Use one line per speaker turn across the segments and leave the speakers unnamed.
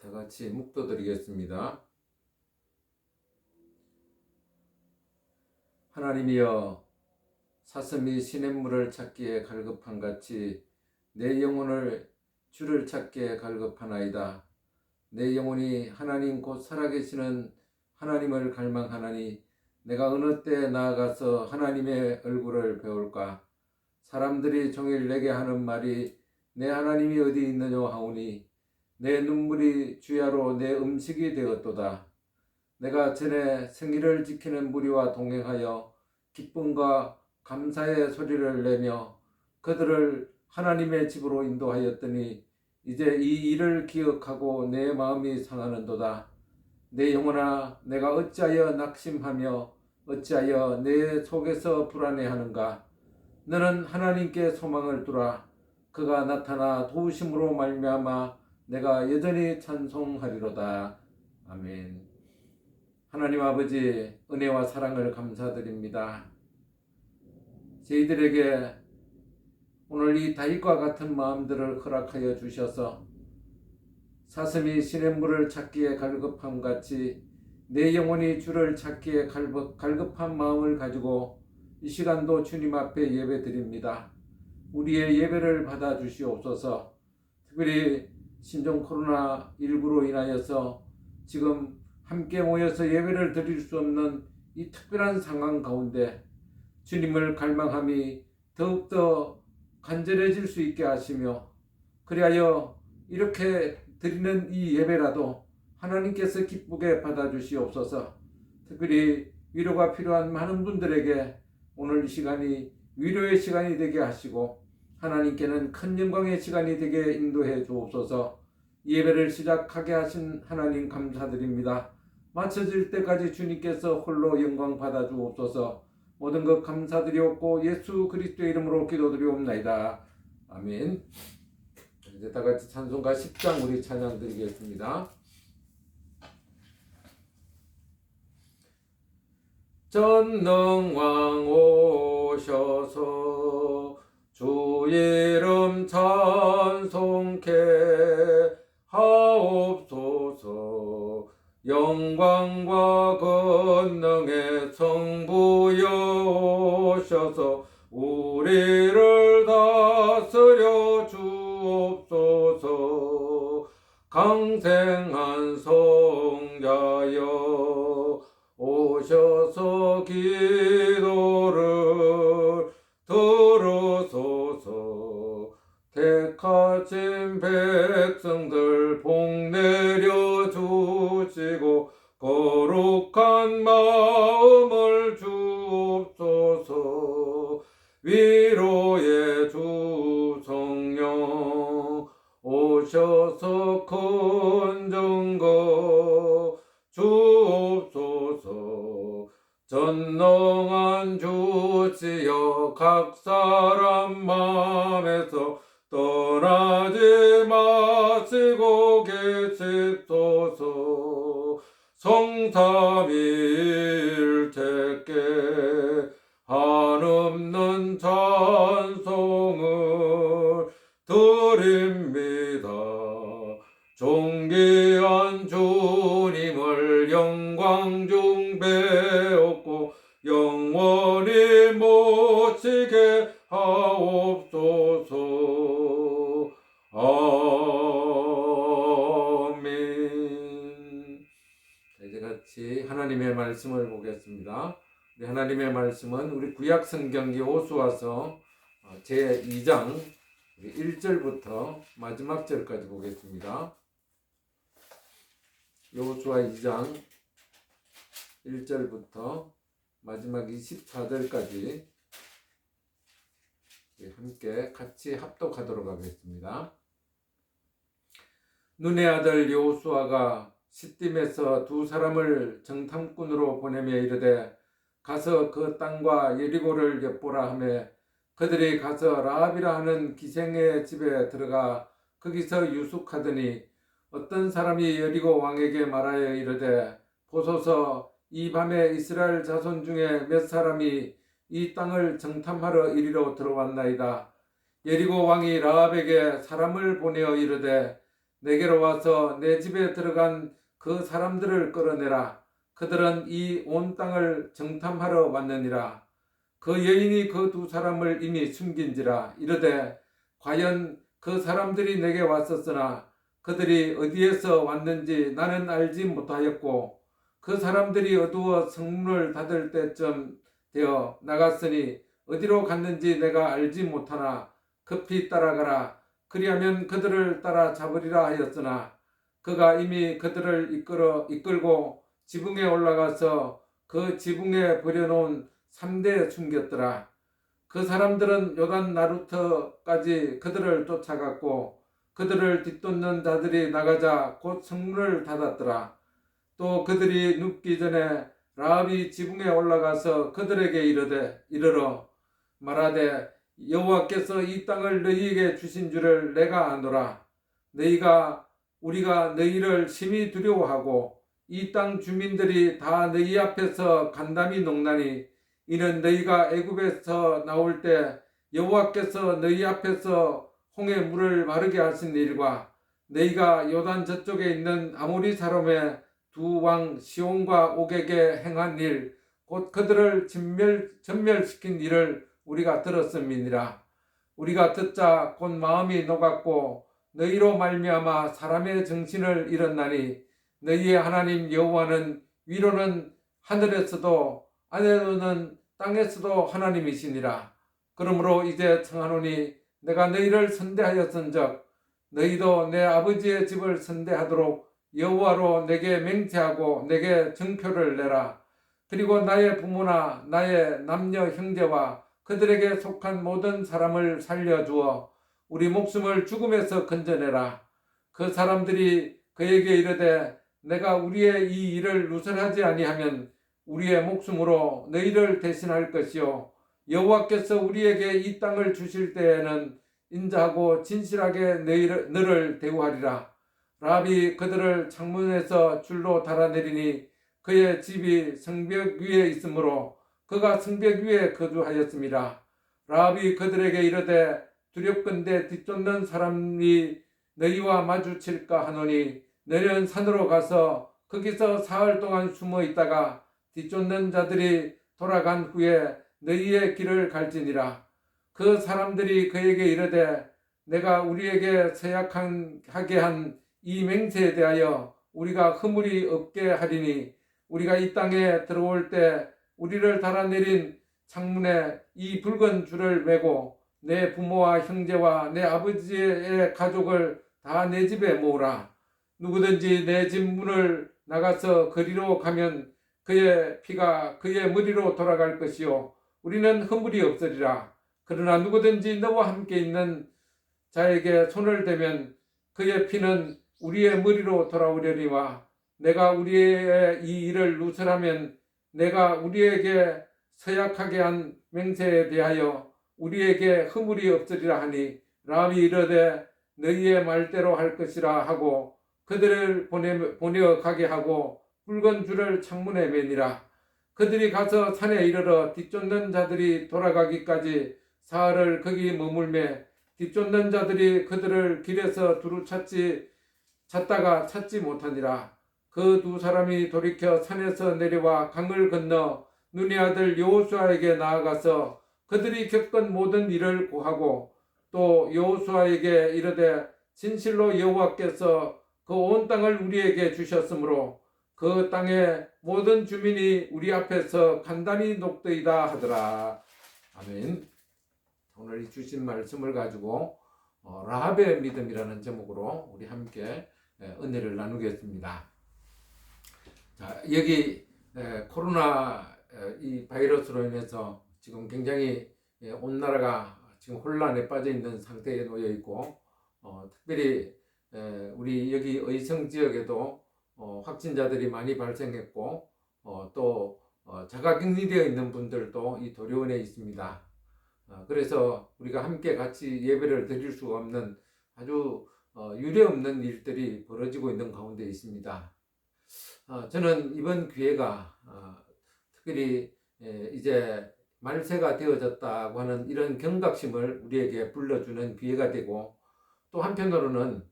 다 같이 묵도드리겠습니다. 하나님이여, 사슴이 시냇물을 찾기에 갈급한 같이 내 영혼을 주를 찾기에 갈급하나이다. 내 영혼이 하나님 곧 살아계시는 하나님을 갈망하나니 내가 어느 때 나아가서 하나님의 얼굴을 배울까? 사람들이 종일 내게 하는 말이 내 하나님이 어디 있느냐 하오니 내 눈물이 주야로 내 음식이 되었도다. 내가 전에 생일을 지키는 무리와 동행하여 기쁨과 감사의 소리를 내며 그들을 하나님의 집으로 인도하였더니 이제 이 일을 기억하고 내 마음이 상하는도다. 내 영혼아, 내가 어찌하여 낙심하며 어찌하여 내 속에서 불안해하는가? 너는 하나님께 소망을 두라. 그가 나타나 도우심으로 말미암아 내가 여전히 찬송하리로다. 아멘. 하나님 아버지, 은혜와 사랑을 감사드립니다. 저희들에게 오늘 이 다윗과 같은 마음들을 허락하여 주셔서 사슴이 시냇물을 찾기에 갈급함 같이 내 영혼이 주를 찾기에 갈급한 마음을 가지고 이 시간도 주님 앞에 예배드립니다. 우리의 예배를 받아 주시옵소서. 특별히 신종 코로나19로 인하여서 지금 함께 모여서 예배를 드릴 수 없는 이 특별한 상황 가운데 주님을 갈망함이 더욱더 간절해질 수 있게 하시며, 그리하여 이렇게 드리는 이 예배라도 하나님께서 기쁘게 받아주시옵소서. 특별히 위로가 필요한 많은 분들에게 오늘 이 시간이 위로의 시간이 되게 하시고 하나님께는 큰 영광의 시간이 되게 인도해 주옵소서. 예배를 시작하게 하신 하나님 감사드립니다. 마쳐질 때까지 주님께서 홀로 영광 받아 주옵소서. 모든 것 감사드리옵고 예수 그리스도의 이름으로 기도드리옵나이다. 아멘. 이제 다 같이 찬송가 10장 우리 찬양 드리겠습니다. 전능왕 오셔서 주 이름 찬송케 하옵소서. 영광과 권능의 성부여 오셔서 우리를 다스려 주옵소서. 강생한 성자여 오셔서 기도를 들으소서. 택하신 백성들 복 내려 주시고 거룩한 마음을 주옵소서. 위로의 주 성령 오셔서 큰 증거 주옵소서. 전능한 주시여 각 사람 마음에서 떠나지 마시고 계시소서. 성삼위일체께 한없는 찬송을 드립니다. 존귀한 주님을 영광 중 배웠고 영원히 모시게 하옵소서. 아멘. 이제 같이 하나님의 말씀을 보겠습니다. 우리 하나님의 말씀은 우리 구약 성경기 호수아서 제2장 1절부터 마지막 절까지 보겠습니다. 여호수아 2장 1절부터 마지막 24절까지 함께 같이 합독하도록 하겠습니다. 눈의 아들 여호수아가 시딤에서 두 사람을 정탐꾼으로 보내며 이르되 가서 그 땅과 여리고를 엿보라 하며 그들이 가서 라합이라 하는 기생의 집에 들어가 거기서 유숙하더니 어떤 사람이 여리고 왕에게 말하여 이르되 보소서, 이 밤에 이스라엘 자손 중에 몇 사람이 이 땅을 정탐하러 이리로 들어왔나이다. 여리고 왕이 라합에게 사람을 보내어 이르되 내게로 와서 내 집에 들어간 그 사람들을 끌어내라. 그들은 이 온 땅을 정탐하러 왔느니라. 그 여인이 그 두 사람을 이미 숨긴지라. 이르되 과연 그 사람들이 내게 왔었으나 그들이 어디에서 왔는지 나는 알지 못하였고 그 사람들이 어두워 성문을 닫을 때쯤 되어 나갔으니 어디로 갔는지 내가 알지 못하나 급히 따라가라. 그리하면 그들을 따라 잡으리라 하였으나 그가 이미 그들을 이끌고 지붕에 올라가서 그 지붕에 버려놓은 삼대에 숨겼더라. 그 사람들은 요단 나루터까지 그들을 쫓아갔고 그들을 뒤쫓는 자들이 나가자 곧 성문을 닫았더라. 또 그들이 눕기 전에 라합이 지붕에 올라가서 그들에게 이르러 말하되 여호와께서 이 땅을 너희에게 주신 줄을 내가 아노라. 우리가 너희를 심히 두려워하고 이 땅 주민들이 다 너희 앞에서 간담이 녹나니 이는 너희가 애굽에서 나올 때 여호와께서 너희 앞에서 홍해 물을 마르게 하신 일과 너희가 요단 저쪽에 있는 아모리 사람의 두 왕 시온과 옥에게 행한 일, 곧 그들을 전멸시킨 일을 우리가 들었음이니라. 우리가 듣자 곧 마음이 녹았고 너희로 말미암아 사람의 정신을 잃었나니 너희의 하나님 여호와는 위로는 하늘에서도 아래로는 땅에서도 하나님이시니라. 그러므로 이제 청하노니 내가 너희를 선대하였은즉 너희도 내 아버지의 집을 선대하도록 여호와로 내게 맹세하고 내게 증표를 내라. 그리고 나의 부모나 나의 남녀 형제와 그들에게 속한 모든 사람을 살려주어 우리 목숨을 죽음에서 건져내라. 그 사람들이 그에게 이르되 내가 우리의 이 일을 누설하지 아니하면 우리의 목숨으로 너희를 대신할 것이요 여호와께서 우리에게 이 땅을 주실 때에는 인자하고 진실하게 너를 대우하리라. 라합이 그들을 창문에서 줄로 달아내리니 그의 집이 성벽 위에 있으므로 그가 성벽 위에 거주하였습니다. 라합이 그들에게 이르되 두렵건대 뒤쫓는 사람이 너희와 마주칠까 하노니 너희는 산으로 가서 거기서 사흘 동안 숨어 있다가 뒤쫓는 자들이 돌아간 후에 너희의 길을 갈지니라. 그 사람들이 그에게 이르되 내가 우리에게 서약하게 한 이 맹세에 대하여 우리가 허물이 없게 하리니 우리가 이 땅에 들어올 때 우리를 달아내린 창문에 이 붉은 줄을 매고 내 부모와 형제와 내 아버지의 가족을 다 내 집에 모으라. 누구든지 내 집 문을 나가서 거리로 가면 그의 피가 그의 머리로 돌아갈 것이요 우리는 허물이 없으리라. 그러나 누구든지 너와 함께 있는 자에게 손을 대면 그의 피는 우리의 머리로 돌아오려니와 내가 우리의 이 일을 누설하면 내가 우리에게 서약하게 한 맹세에 대하여 우리에게 허물이 없으리라 하니 라합이 이르되 너희의 말대로 할 것이라 하고 그들을 보내어 가게 하고 붉은 줄을 창문에 매니라. 그들이 가서 산에 이르러 뒤쫓는 자들이 돌아가기까지 사흘을 거기 머물매 뒤쫓는 자들이 그들을 길에서 두루 찾다가 찾지 못하니라. 그 두 사람이 돌이켜 산에서 내려와 강을 건너 눈의 아들 여호수아에게 나아가서 그들이 겪은 모든 일을 고하고 또 여호수아에게 이르되 진실로 여호와께서 그 온 땅을 우리에게 주셨으므로 그 땅의 모든 주민이 우리 앞에서 간단히 녹더이다 하더라. 아멘. 오늘 이 주신 말씀을 가지고 라합의 믿음이라는 제목으로 우리 함께 은혜를 나누겠습니다. 자, 여기 코로나 이 바이러스로 인해서 지금 굉장히 온 나라가 지금 혼란에 빠져 있는 상태에 놓여 있고 특별히 우리 여기 의성 지역에도 확진자들이 많이 발생했고 또 자가격리되어 있는 분들도 이 도료원에 있습니다. 그래서 우리가 함께 같이 예배를 드릴 수가 없는 아주 유례없는 일들이 벌어지고 있는 가운데 있습니다. 저는 이번 기회가 특별히 이제 말세가 되어졌다고 하는 이런 경각심을 우리에게 불러주는 기회가 되고 또 한편으로는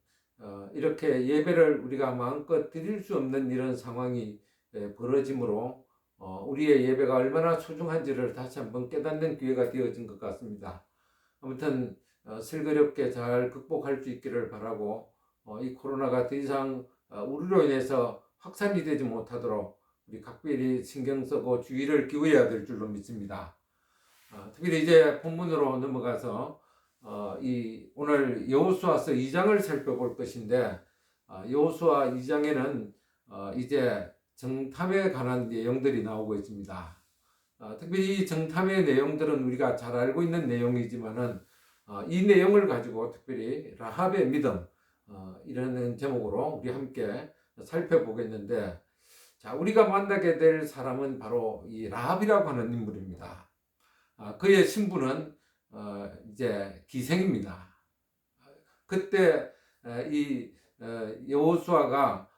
이렇게 예배를 우리가 마음껏 드릴 수 없는 이런 상황이 벌어지므로 우리의 예배가 얼마나 소중한지를 다시 한번 깨닫는 기회가 되어진 것 같습니다. 아무튼 슬그럽게 잘 극복할 수 있기를 바라고 이 코로나가 더 이상 우리로 인해서 확산이 되지 못하도록 우리 각별히 신경 쓰고 주의를 기울여야 될 줄로 믿습니다. 특별히 이제 본문으로 넘어가서 이 오늘 여호수아서 2장을 살펴볼 것인데 여호수아 2장에는 이제 정탐에 관한 내용들이 나오고 있습니다. 특별히 이 정탐의 내용들은 우리가 잘 알고 있는 내용이지만은 이 내용을 가지고 특별히 라합의 믿음 이라는 제목으로 우리 함께 살펴보겠는데, 자, 우리가 만나게 될 사람은 바로 이 라합이라고 하는 인물입니다. 그의 신분은 이제 기생입니다. 그때 이 여호수아가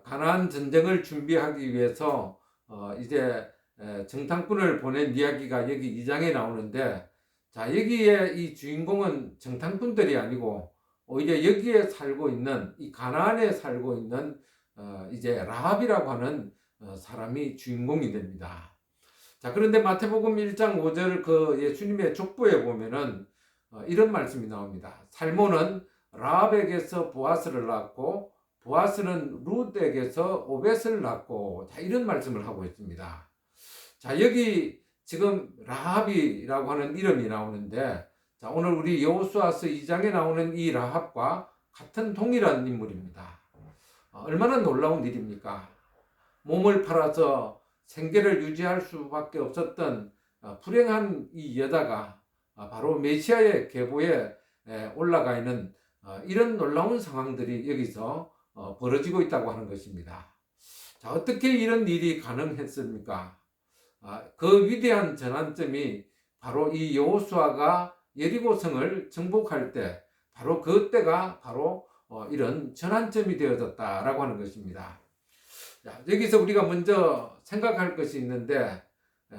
가나안 전쟁을 준비하기 위해서 이제 정탐꾼을 보낸 이야기가 여기 2장에 나오는데, 자, 여기에 이 주인공은 정탐꾼들이 아니고 오히려 여기에 살고 있는 이 가나안에 살고 있는 이제 라합이라고 하는 사람이 주인공이 됩니다. 자, 그런데 마태복음 1장 5절 그 예수님의 족보에 보면은 이런 말씀이 나옵니다. 살몬은 라합에게서 보아스를 낳았고 보아스는 룻에게서 오벳을 낳고, 자, 이런 말씀을 하고 있습니다. 자, 여기 지금 라합이라고 하는 이름이 나오는데, 자, 오늘 우리 여호수아서 2장에 나오는 이 라합과 같은 동일한 인물입니다. 얼마나 놀라운 일입니까? 몸을 팔아서 생계를 유지할 수밖에 없었던 불행한 이 여자가 바로 메시아의 계보에 올라가 있는 이런 놀라운 상황들이 여기서 벌어지고 있다고 하는 것입니다. 자, 어떻게 이런 일이 가능했습니까? 그 위대한 전환점이 바로 이 여호수아가 여리고성을 정복할 때, 바로 그때가 바로 이런 전환점이 되어졌다라고 하는 것입니다. 자, 여기서 우리가 먼저 생각할 것이 있는데,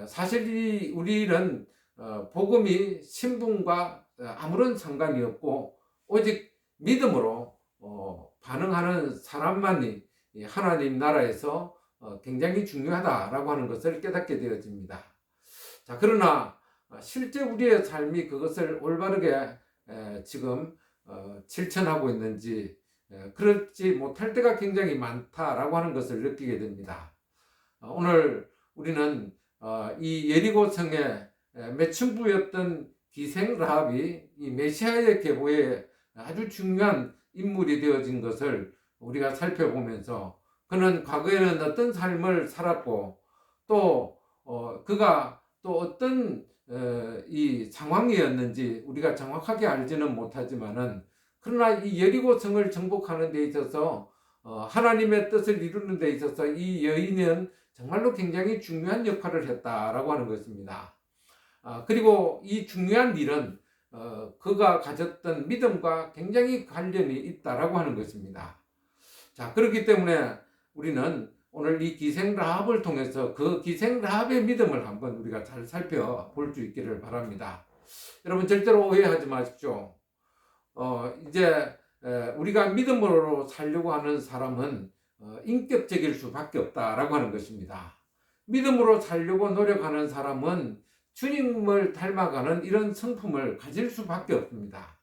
사실 우리는 복음이 신분과 아무런 상관이 없고 오직 믿음으로 반응하는 사람만이 하나님 나라에서 굉장히 중요하다라고 하는 것을 깨닫게 되어집니다. 자, 그러나 실제 우리의 삶이 그것을 올바르게 지금 실천하고 있는지 그렇지 못할 때가 굉장히 많다라고 하는 것을 느끼게 됩니다. 오늘 우리는 이 여리고성의 매춘부였던 기생 라합이 이 메시아의 계보에 아주 중요한 인물이 되어진 것을 우리가 살펴보면서, 그는 과거에는 어떤 삶을 살았고 또 그가 또 어떤 이 상황이었는지 우리가 정확하게 알지는 못하지만은, 그러나 이 여리고성을 정복하는 데 있어서 하나님의 뜻을 이루는 데 있어서 이 여인은 정말로 굉장히 중요한 역할을 했다라고 하는 것입니다. 그리고 이 중요한 일은 그가 가졌던 믿음과 굉장히 관련이 있다라고 하는 것입니다. 자, 그렇기 때문에 우리는 오늘 이 기생 라합을 통해서 그 기생 라합의 믿음을 한번 우리가 잘 살펴볼 수 있기를 바랍니다. 여러분, 절대로 오해하지 마십시오. 이제 우리가 믿음으로 살려고 하는 사람은 인격적일 수밖에 없다라고 하는 것입니다. 믿음으로 살려고 노력하는 사람은 주님을 닮아가는 이런 성품을 가질 수밖에 없습니다.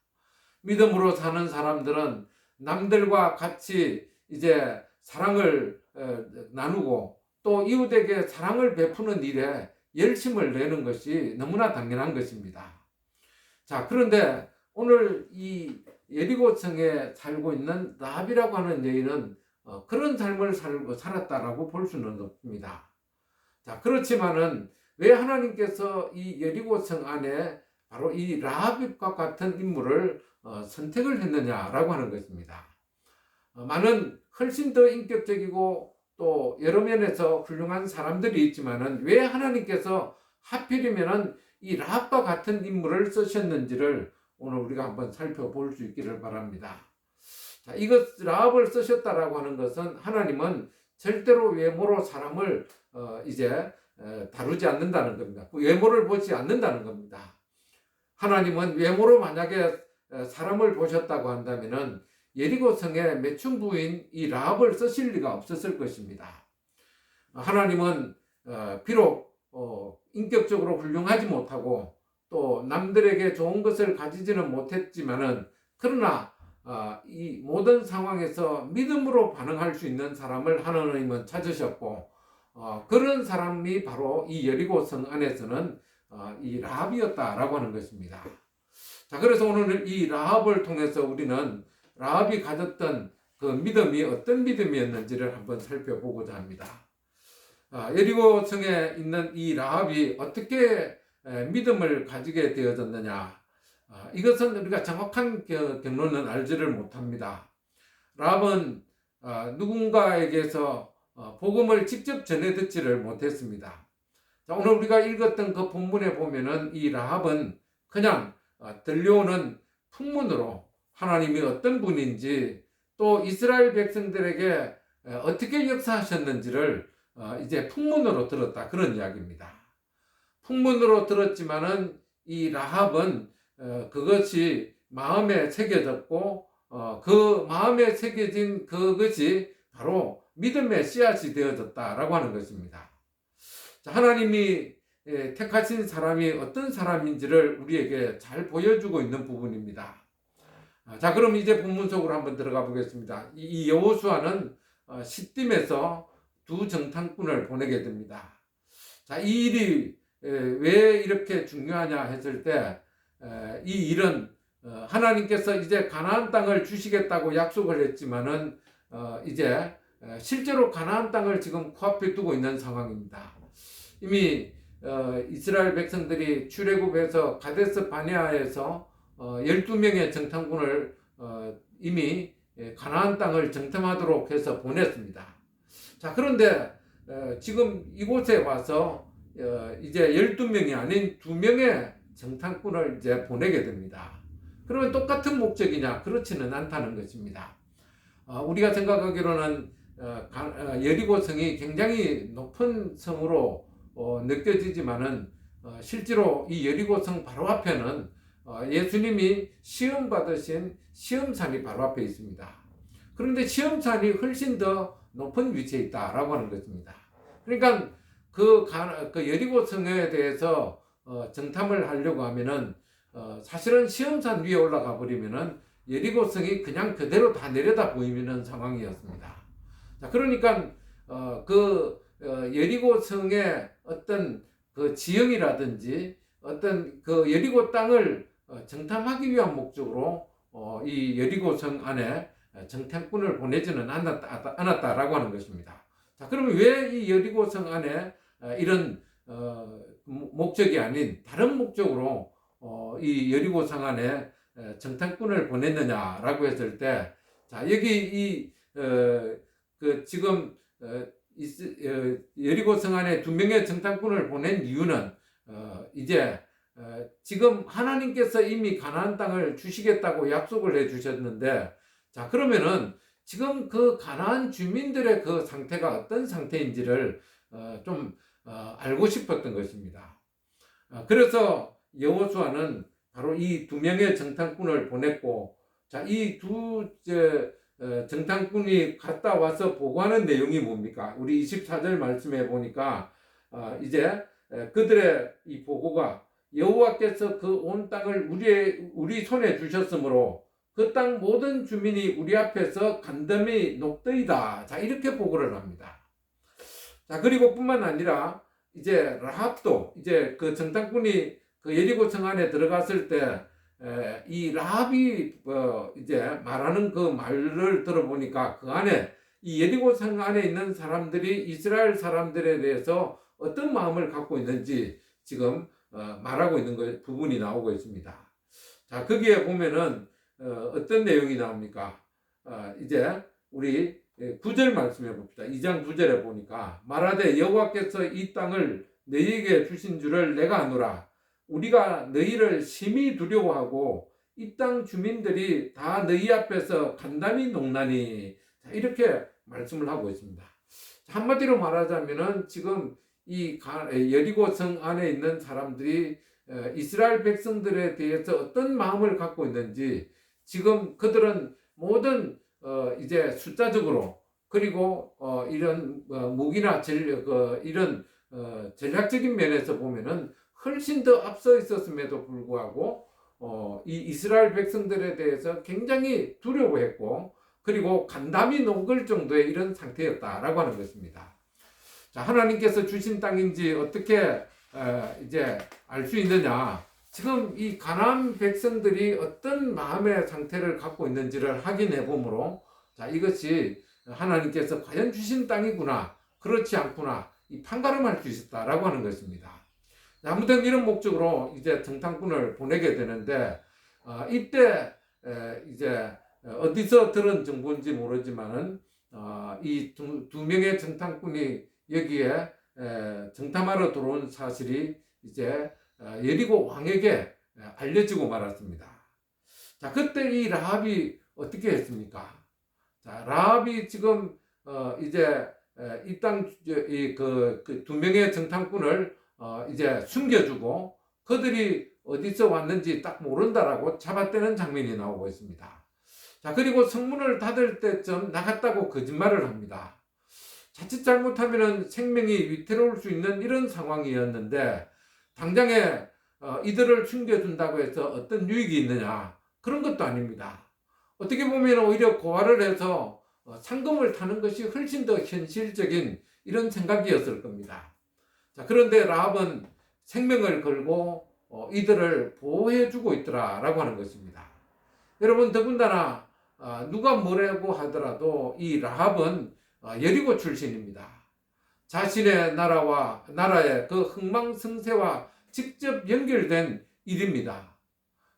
믿음으로 사는 사람들은 남들과 같이 이제 사랑을 나누고 또 이웃에게 사랑을 베푸는 일에 열심을 내는 것이 너무나 당연한 것입니다. 자, 그런데 오늘 이 여리고성에 살고 있는 라합이라고 하는 여인은 그런 삶을 살았다라고 볼 수는 없습니다. 자, 그렇지만은 왜 하나님께서 이 여리고성 안에 바로 이 라합과 같은 인물을 선택을 했느냐라고 하는 것입니다. 많은 훨씬 더 인격적이고 또 여러 면에서 훌륭한 사람들이 있지만은 왜 하나님께서 하필이면은 이 라합과 같은 인물을 쓰셨는지를 오늘 우리가 한번 살펴볼 수 있기를 바랍니다. 자, 이것 라합을 쓰셨다라고 하는 것은 하나님은 절대로 외모로 사람을 이제 다루지 않는다는 겁니다. 그 외모를 보지 않는다는 겁니다. 하나님은 외모로 만약에 사람을 보셨다고 한다면은 여리고 성의 매춘 부인 이 라합을 쓰실 리가 없었을 것입니다. 하나님은 비록 인격적으로 훌륭하지 못하고 또 남들에게 좋은 것을 가지지는 못했지만은 그러나 이 모든 상황에서 믿음으로 반응할 수 있는 사람을 하나님은 찾으셨고 그런 사람이 바로 이 여리고 성 안에서는 이 라합이었다라고 하는 것입니다. 자, 그래서 오늘 이 라합을 통해서 우리는 라합이 가졌던 그 믿음이 어떤 믿음이었는지를 한번 살펴보고자 합니다. 여리고 성에 있는 이 라합이 어떻게 믿음을 가지게 되어졌느냐, 이것은 우리가 정확한 경로는 알지를 못합니다. 라합은 누군가에게서 복음을 직접 전해 듣지를 못했습니다. 자, 오늘 우리가 읽었던 그 본문에 보면은 이 라합은 그냥 들려오는 풍문으로 하나님이 어떤 분인지 또 이스라엘 백성들에게 어떻게 역사하셨는지를 이제 풍문으로 들었다, 그런 이야기입니다. 풍문으로 들었지만은 이 라합은 그것이 마음에 새겨졌고 그 마음에 새겨진 그것이 바로 믿음의 씨앗이 되어졌다라고 하는 것입니다. 자, 하나님이 택하신 사람이 어떤 사람인지를 우리에게 잘 보여주고 있는 부분입니다. 자, 그럼 이제 본문 속으로 한번 들어가 보겠습니다. 이 여호수아는 시딤에서 두 정탐꾼을 보내게 됩니다. 자, 이 일이 왜 이렇게 중요하냐 했을 때 이 일은 하나님께서 이제 가나안 땅을 주시겠다고 약속을 했지만은 이제 실제로 가나안 땅을 지금 코앞에 두고 있는 상황입니다. 이미 이스라엘 백성들이 출애굽해서 가데스 바네아에서 12명의 정탐꾼을 이미 가나안 땅을 정탐하도록 해서 보냈습니다. 자, 그런데 지금 이곳에 와서 이제 12명이 아닌 2명의 정탐꾼을 이제 보내게 됩니다. 그러면 똑같은 목적이냐? 그렇지는 않다는 것입니다. 우리가 생각하기로는 여리고 성이 굉장히 높은 성으로 느껴지지만은 실제로 이 여리고 성 바로 앞에는 예수님이 시험 받으신 시험산이 바로 앞에 있습니다. 그런데 시험산이 훨씬 더 높은 위치에 있다라고 하는 것입니다. 그러니까 그 여리고 성에 대해서 정탐을 하려고 하면은 사실은 시험산 위에 올라가 버리면은 여리고 성이 그냥 그대로 다 내려다 보이는 상황이었습니다. 자, 그러니까 여리고 성의 어떤 그 지형이라든지 어떤 그 여리고 땅을 정탐하기 위한 목적으로 이 여리고 성 안에 정탐꾼을 보내지는 않았다라고 하는 것입니다. 자, 그러면 왜 이 여리고 성 안에 이런 목적이 아닌 다른 목적으로 이 여리고 성 안에 정탐꾼을 보냈느냐라고 했을 때, 자, 여기 지금 여리고 성 안에 2명의 정탐꾼을 보낸 이유는 이제 지금 하나님께서 이미 가나안 땅을 주시겠다고 약속을 해 주셨는데, 자, 그러면은 지금 그 가나안 주민들의 그 상태가 어떤 상태인지를 좀 알고 싶었던 것입니다. 그래서 여호수아는 바로 이 2명의 정탐꾼을 보냈고, 자, 이 두 정탐꾼이 갔다 와서 보고하는 내용이 뭡니까? 우리 24절 말씀에 보니까 이제 그들의 이 보고가 여호와께서 그 온 땅을 우리 손에 주셨으므로 그 땅 모든 주민이 우리 앞에서 간담이 녹더이다. 자, 이렇게 보고를 합니다. 자, 그리고 뿐만 아니라 이제 라합도 이제 그 정탐꾼이 그 여리고 성 안에 들어갔을 때 이 라합이 이제 말하는 그 말을 들어보니까 그 안에 이 여리고 성 안에 있는 사람들이 이스라엘 사람들에 대해서 어떤 마음을 갖고 있는지 지금 말하고 있는 부분이 나오고 있습니다. 자, 거기에 보면은 어떤 내용이 나옵니까? 이제 우리 9절 말씀해 봅시다. 2장 9절에 보니까 말하되 여호와께서 이 땅을 너희에게 주신 줄을 내가 아노라. 우리가 너희를 심히 두려워하고 이 땅 주민들이 다 너희 앞에서 간담이 녹나니. 자, 이렇게 말씀을 하고 있습니다. 한마디로 말하자면은 지금 이 여리고 성 안에 있는 사람들이 이스라엘 백성들에 대해서 어떤 마음을 갖고 있는지 지금 그들은 모든 이제 숫자적으로 그리고 이런 무기나 이런 전략적인 면에서 보면은 훨씬 더 앞서 있었음에도 불구하고 이 이스라엘 백성들에 대해서 굉장히 두려워했고 그리고 간담이 녹을 정도의 이런 상태였다라고 하는 것입니다. 자, 하나님께서 주신 땅인지 어떻게 이제 알 수 있느냐? 지금 이 가나안 백성들이 어떤 마음의 상태를 갖고 있는지를 확인해 보므로 자, 이것이 하나님께서 과연 주신 땅이구나, 그렇지 않구나, 이 판가름할 수 있었다라고 하는 것입니다. 아무튼 이런 목적으로 이제 정탐꾼을 보내게 되는데 이때 이제 어디서 들은 정보인지 모르지만은 이 두 명의 정탐꾼이 여기에 정탐하러 들어온 사실이 이제 여리고 왕에게 알려지고 말았습니다. 자, 그때 이 라합이 어떻게 했습니까? 자, 라합이 지금 이제 이 땅 그 두 명의 정탐꾼을 이제 숨겨주고 그들이 어디서 왔는지 딱 모른다라고 잡아떼는 장면이 나오고 있습니다. 자, 그리고 성문을 닫을 때쯤 나갔다고 거짓말을 합니다. 자칫 잘못하면 생명이 위태로울 수 있는 이런 상황이었는데 당장에 이들을 숨겨준다고 해서 어떤 유익이 있느냐, 그런 것도 아닙니다. 어떻게 보면 오히려 고발을 해서 상금을 타는 것이 훨씬 더 현실적인 이런 생각이었을 겁니다. 자, 그런데 라합은 생명을 걸고 이들을 보호해주고 있더라라고 하는 것입니다. 여러분, 더군다나 누가 뭐라고 하더라도 이 라합은 여리고 출신입니다. 자신의 나라의 그 흥망성쇠와 직접 연결된 일입니다.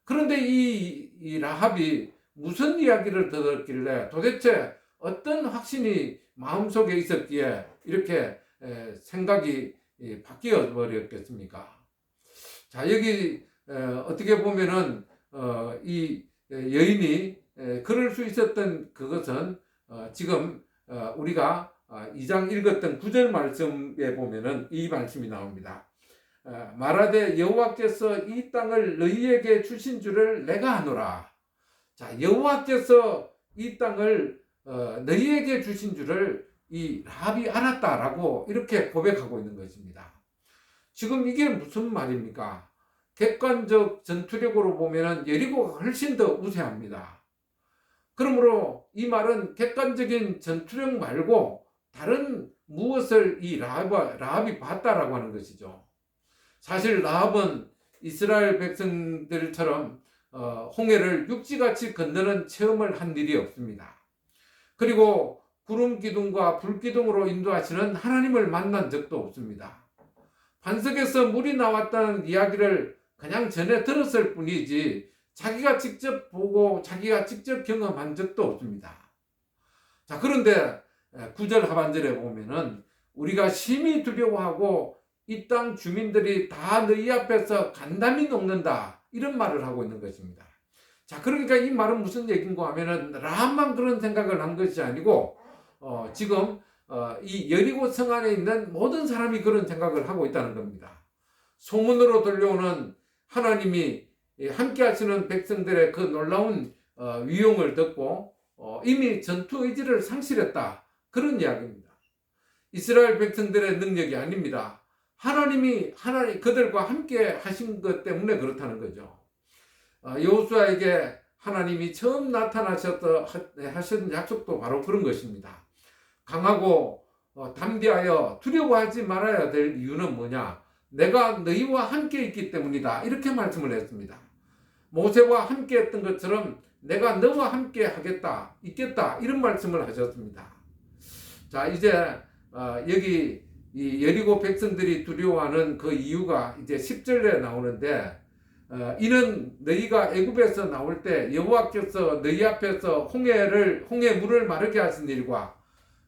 그런데 이 라합이 무슨 이야기를 들었길래 도대체 어떤 확신이 마음속에 있었기에 이렇게 생각이 바뀌어 버렸겠습니까? 자, 여기 어떻게 보면은 이 여인이 그럴 수 있었던 그것은 지금 우리가 2장 읽었던 9절 말씀에 보면은 이 말씀이 나옵니다. 말하되 여호와께서 이 땅을 너희에게 주신 줄을 내가 아노라. 자, 여호와께서 이 땅을 너희에게 주신 줄을 이 라합이 알았다라고 이렇게 고백하고 있는 것입니다. 지금 이게 무슨 말입니까? 객관적 전투력으로 보면은 여리고가 훨씬 더 우세합니다. 그러므로 이 말은 객관적인 전투력 말고 다른 무엇을 이 라합이 봤다라고 하는 것이죠. 사실 라합은 이스라엘 백성들처럼 홍해를 육지같이 건너는 체험을 한 일이 없습니다. 그리고 구름 기둥과 불 기둥으로 인도하시는 하나님을 만난 적도 없습니다. 반석에서 물이 나왔다는 이야기를 그냥 전해 들었을 뿐이지 자기가 직접 보고 자기가 직접 경험한 적도 없습니다. 자, 그런데 9절 하반절에 보면은 우리가 심히 두려워하고 이 땅 주민들이 다 너희 앞에서 간담이 녹는다, 이런 말을 하고 있는 것입니다. 자, 그러니까 이 말은 무슨 얘기인가 하면은 라합만 그런 생각을 한 것이 아니고 지금 이 여리고 성 안에 있는 모든 사람이 그런 생각을 하고 있다는 겁니다. 소문으로 들려오는 하나님이 함께 하시는 백성들의 그 놀라운 위용을 듣고 이미 전투 의지를 상실했다, 그런 이야기입니다. 이스라엘 백성들의 능력이 아닙니다. 하나님이 그들과 함께 하신 것 때문에 그렇다는 거죠. 여호수아에게 하나님이 처음 나타나셔서 하신 약속도 바로 그런 것입니다. 강하고 담대하여 두려워하지 말아야 될 이유는 뭐냐? 내가 너희와 함께 있기 때문이다, 이렇게 말씀을 했습니다. 모세와 함께 했던 것처럼 내가 너와 함께 하겠다, 있겠다, 이런 말씀을 하셨습니다. 자, 이제 여기 이 여리고 백성들이 두려워하는 그 이유가 이제 10절에 나오는데 이는 너희가 애굽에서 나올 때 여호와께서 너희 앞에서 홍해 물을 마르게 하신 일과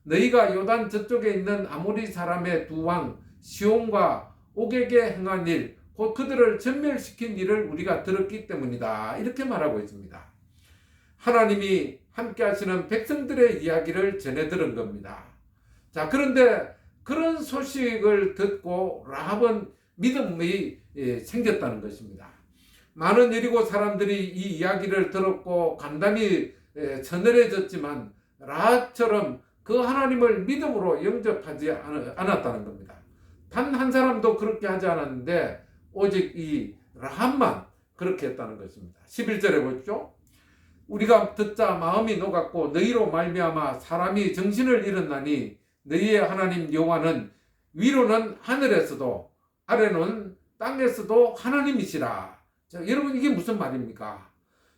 너희가 요단 저쪽에 있는 아모리 사람의 두 왕 시온과 옥에게 행한 일, 곧 그들을 전멸시킨 일을 우리가 들었기 때문이다, 이렇게 말하고 있습니다. 하나님이 함께 하시는 백성들의 이야기를 전해 들은 겁니다. 자, 그런데 그런 소식을 듣고 라합은 믿음이 생겼다는 것입니다. 많은 여리고 사람들이 이 이야기를 들었고 간담이 서늘해졌지만 라합처럼 그 하나님을 믿음으로 영접하지 않았다는 겁니다. 단 한 사람도 그렇게 하지 않았는데 오직 이 라합만 그렇게 했다는 것입니다. 11절에 보십시오. 우리가 듣자 마음이 녹았고 너희로 말미암아 사람이 정신을 잃었나니 너희의 하나님 여호와는 위로는 하늘에서도 아래는 땅에서도 하나님이시라. 자, 여러분 이게 무슨 말입니까?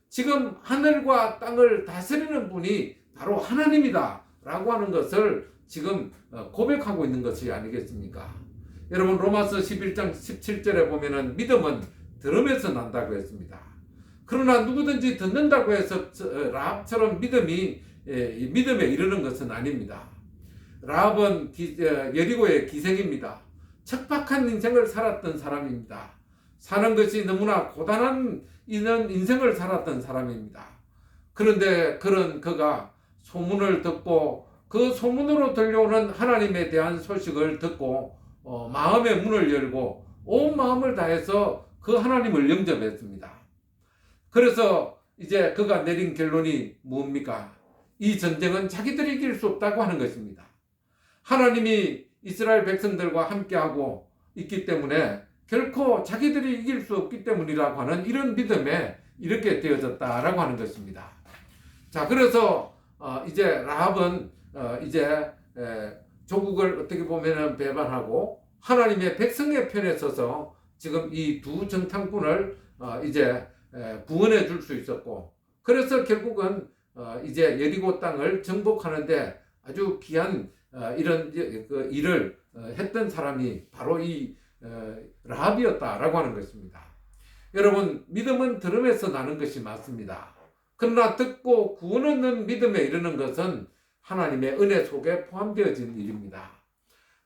지금 하늘과 땅을 다스리는 분이 바로 하나님이다 라고 하는 것을 지금 고백하고 있는 것이 아니겠습니까? 여러분 로마서 11장 17절에 보면은 믿음은 들음에서 난다고 했습니다. 그러나 누구든지 듣는다고 해서 라합처럼 믿음에 이르는 것은 아닙니다. 라합은 여리고의 기생입니다. 척박한 인생을 살았던 사람입니다. 사는 것이 너무나 고단한 인생을 살았던 사람입니다. 그런데 그가 소문을 듣고 그 소문으로 들려오는 하나님에 대한 소식을 듣고 마음의 문을 열고 온 마음을 다해서 그 하나님을 영접했습니다. 그래서 이제 그가 내린 결론이 뭡니까? 이 전쟁은 자기들이 이길 수 없다고 하는 것입니다. 하나님이 이스라엘 백성들과 함께하고 있기 때문에 결코 자기들이 이길 수 없기 때문이라고 하는 이런 믿음에 이렇게 되어졌다라고 하는 것입니다. 자, 그래서 이제 라합은 이제 조국을 어떻게 보면 배반하고 하나님의 백성의 편에 서서 지금 이 두 정탐꾼을 이제 구원해 줄 수 있었고, 그래서 결국은 이제 여리고 땅을 정복하는데 아주 귀한 이런 그 일을 했던 사람이 바로 이 라합이었다라고 하는 것입니다. 여러분, 믿음은 들음에서 나는 것이 맞습니다. 그러나 듣고 구원 얻는 믿음에 이르는 것은 하나님의 은혜 속에 포함되어진 일입니다.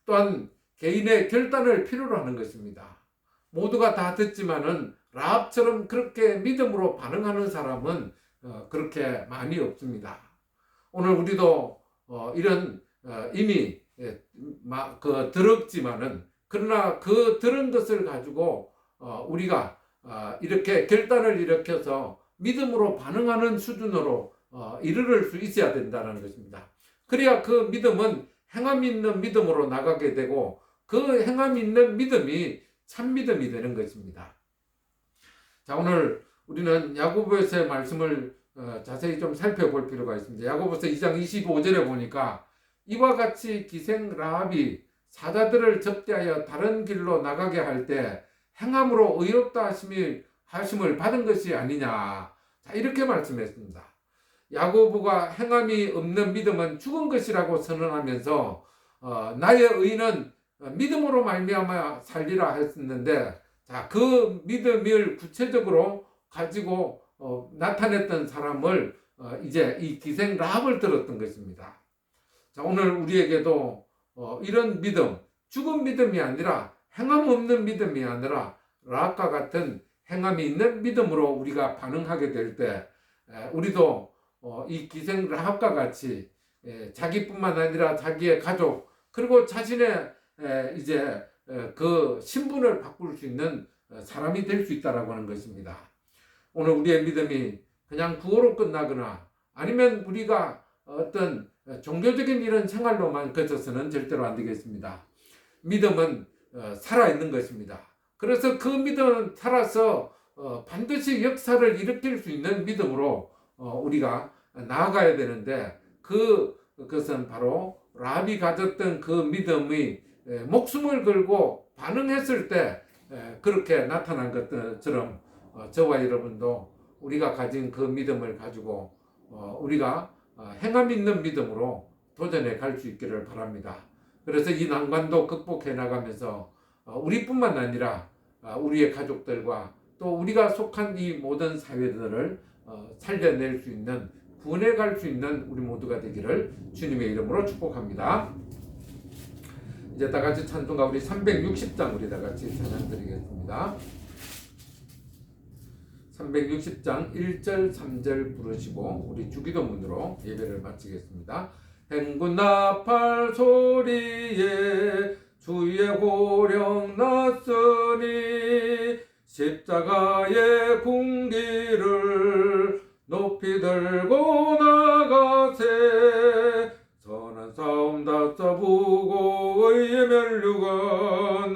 또한 개인의 결단을 필요로 하는 것입니다. 모두가 다 듣지만은 라합처럼 그렇게 믿음으로 반응하는 사람은 그렇게 많이 없습니다. 오늘 우리도 이런 이미 들었지만은 그러나 그 들은 것을 가지고 우리가 이렇게 결단을 일으켜서 믿음으로 반응하는 수준으로 이르를 수 있어야 된다는 것입니다. 그래야 그 믿음은 행함 있는 믿음으로 나가게 되고 그 행함 있는 믿음이 참 믿음이 되는 것입니다. 자, 오늘 우리는 야고보서의 말씀을 자세히 좀 살펴볼 필요가 있습니다. 야고보서 2장 25절에 보니까 이와 같이 기생 라합이 사자들을 접대하여 다른 길로 나가게 할 때 행함으로 의롭다 하심을 받은 것이 아니냐. 자, 이렇게 말씀했습니다. 야고보가 행함이 없는 믿음은 죽은 것이라고 선언하면서 나의 의는 믿음으로 말미암아 살리라 했었는데, 자, 그 믿음을 구체적으로 가지고 나타냈던 사람을 이제 이 기생 라합을 들었던 것입니다. 자, 오늘 우리에게도 이런 믿음, 죽은 믿음이 아니라 행함 없는 믿음이 아니라 라합과 같은 행함이 있는 믿음으로 우리가 반응하게 될 때 우리도 이 기생 라합과 같이 자기뿐만 아니라 자기의 가족 그리고 자신의 이제 그 신분을 바꿀 수 있는 사람이 될 수 있다라고 하는 것입니다. 오늘 우리의 믿음이 그냥 구호로 끝나거나 아니면 우리가 어떤 종교적인 이런 생활로만 그쳐서는 절대로 안 되겠습니다. 믿음은 살아있는 것입니다. 그래서 그 믿음은 살아서 반드시 역사를 일으킬 수 있는 믿음으로 우리가 나아가야 되는데 그것은 바로 라합이 가졌던 그 믿음이 목숨을 걸고 반응했을 때 그렇게 나타난 것처럼 저와 여러분도 우리가 가진 그 믿음을 가지고 우리가 행함 있는 믿음으로 도전해 갈 수 있기를 바랍니다. 그래서 이 난관도 극복해 나가면서 우리뿐만 아니라 우리의 가족들과 또 우리가 속한 이 모든 사회들을 살려낼 수 있는 구원해 갈 수 있는 우리 모두가 되기를 주님의 이름으로 축복합니다. 이제 다 같이 찬송가 우리 360장 우리 다 같이 찬양 드리겠습니다. 360장 1절 3절 부르시고 우리 주기도문으로 예배를 마치겠습니다. 행군 나팔 소리에 주의 호령 났으니 십자가의 군기를 높이 들고 삶 다 써보고 의의 면류관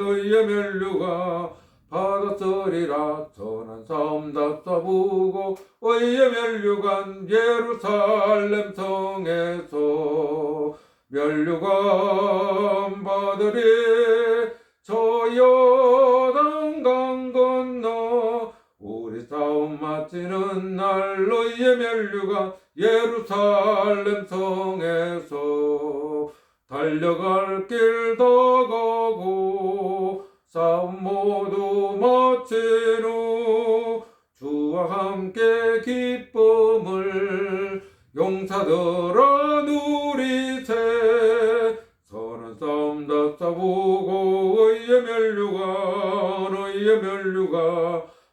받았으리라. 선한 삶 다 써보고 의의 면류관 예루살렘 성에서 면류관 받으리. 저 요단강 건너 우리 싸움 마치는 날 너희의 면류관 예루살렘 성에서 달려갈 길 더 가고 싸움 모두 마친 후 주와 함께 기쁨을 용사들아 누리세. 선한 싸움 다 싸우고 의의 면류관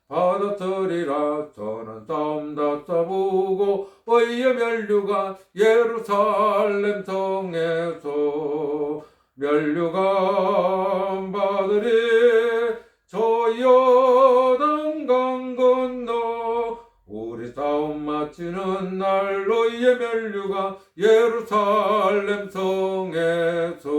받았으리라. 선한 싸움 다 싸우고 의의 면류관 예루살렘 성에서 면류관 받으리. 저 요단강 건너 우리 싸움 마치는 날 너희의 면류관 예루살렘 성에서.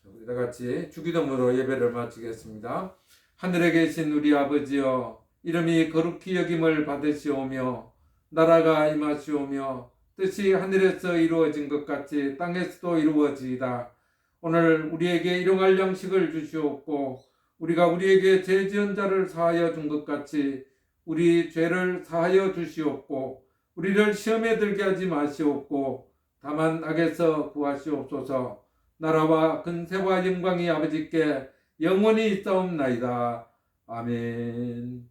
우리 다 같이 주기도문으로 예배를 마치겠습니다. 하늘에 계신 우리 아버지여, 이름이 거룩히 여김을 받으시오며 나라가 임하시오며 뜻이 하늘에서 이루어진 것 같이 땅에서도 이루어지이다. 오늘 우리에게 일용할 양식을 주시옵고 우리가 우리에게 죄 지은 자를 사하여 준 것 같이 우리 죄를 사하여 주시옵고 우리를 시험에 들게 하지 마시옵고 다만 악에서 구하시옵소서. 나라와 근세와 영광이 아버지께 영원히 있사옵나이다. 아멘.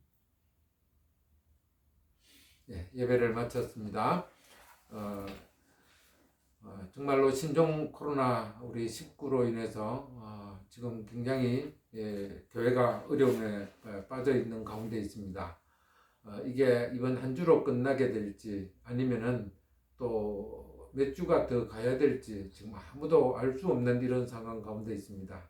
예배를 마쳤습니다. 정말로 신종 코로나 우리 19로 인해서 지금 굉장히 교회가 어려움에 빠져 있는 가운데 있습니다. 이게 이번 한 주로 끝나게 될지 아니면은 또 몇 주가 더 가야 될지 지금 아무도 알 수 없는 이런 상황 가운데 있습니다.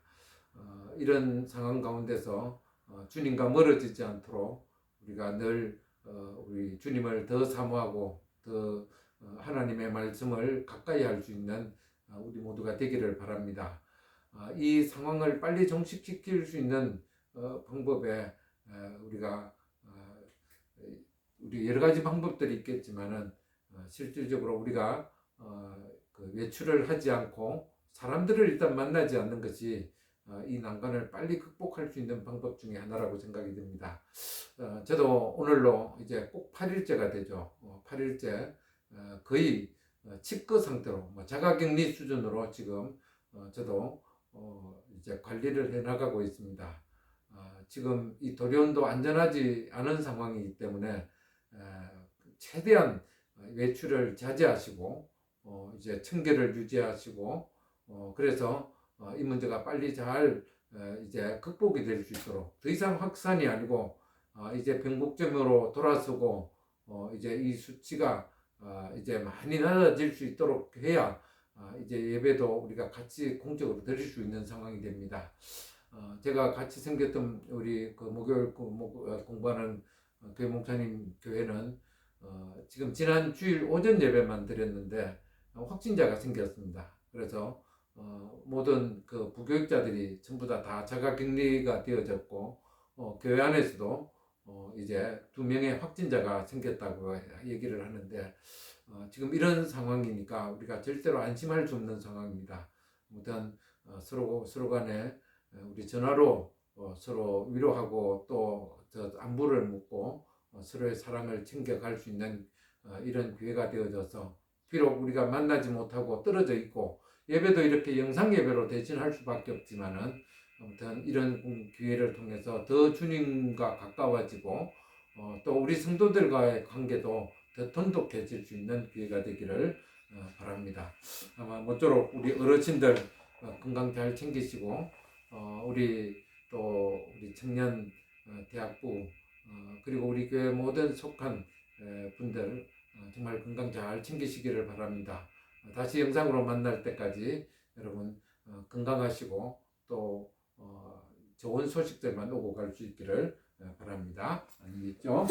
이런 상황 가운데서 주님과 멀어지지 않도록 우리가 늘 우리 주님을 더 사모하고 더 하나님의 말씀을 가까이 할 수 있는 우리 모두가 되기를 바랍니다. 이 상황을 빨리 종식시킬 수 있는 방법에 우리가 우리 여러 가지 방법들이 있겠지만은 실질적으로 우리가 그 외출을 하지 않고 사람들을 일단 만나지 않는 것이 이 난관을 빨리 극복할 수 있는 방법 중에 하나라고 생각이 듭니다. 저도 오늘로 이제 꼭 8일째가 되죠. 8일째 거의 치과 상태로 자가격리 수준으로 지금 저도 이제 관리를 해 나가고 있습니다. 지금 이 도리온도 안전하지 않은 상황이기 때문에 최대한 외출을 자제하시고 이제 청결을 유지하시고 그래서 이 문제가 빨리 잘 이제 극복이 될 수 있도록 더 이상 확산이 아니고 이제 병목점으로 돌아서고 이제 이 수치가 이제 많이 낮아질 수 있도록 해야 이제 예배도 우리가 같이 공적으로 드릴 수 있는 상황이 됩니다. 제가 같이 생겼던 우리 그 목요일 공부하는 교회 목사님 교회는 지금 지난 주일 오전 예배만 드렸는데 확진자가 생겼습니다. 그래서 모든 그 부교육자들이 전부 다 자가격리가 되어졌고 교회 안에서도 이제 2명의 확진자가 생겼다고 얘기를 하는데 지금 이런 상황이니까 우리가 절대로 안심할 수 없는 상황입니다. 아무튼 서로 간에 우리 전화로 서로 위로하고 또 안부를 묻고 서로의 사랑을 챙겨갈 수 있는 이런 기회가 되어져서 비록 우리가 만나지 못하고 떨어져 있고 예배도 이렇게 영상 예배로 대신할 수밖에 없지만은 아무튼 이런 기회를 통해서 더 주님과 가까워지고 또 우리 성도들과의 관계도 더 돈독해질 수 있는 기회가 되기를 바랍니다. 아마 모쪼록 우리 어르신들 건강 잘 챙기시고 우리 청년 대학부 그리고 우리 교회 모든 속한 분들 정말 건강 잘 챙기시기를 바랍니다. 다시 영상으로 만날 때까지 여러분 건강하시고 또 좋은 소식들만 오고 갈 수 있기를 바랍니다. 아니겠죠?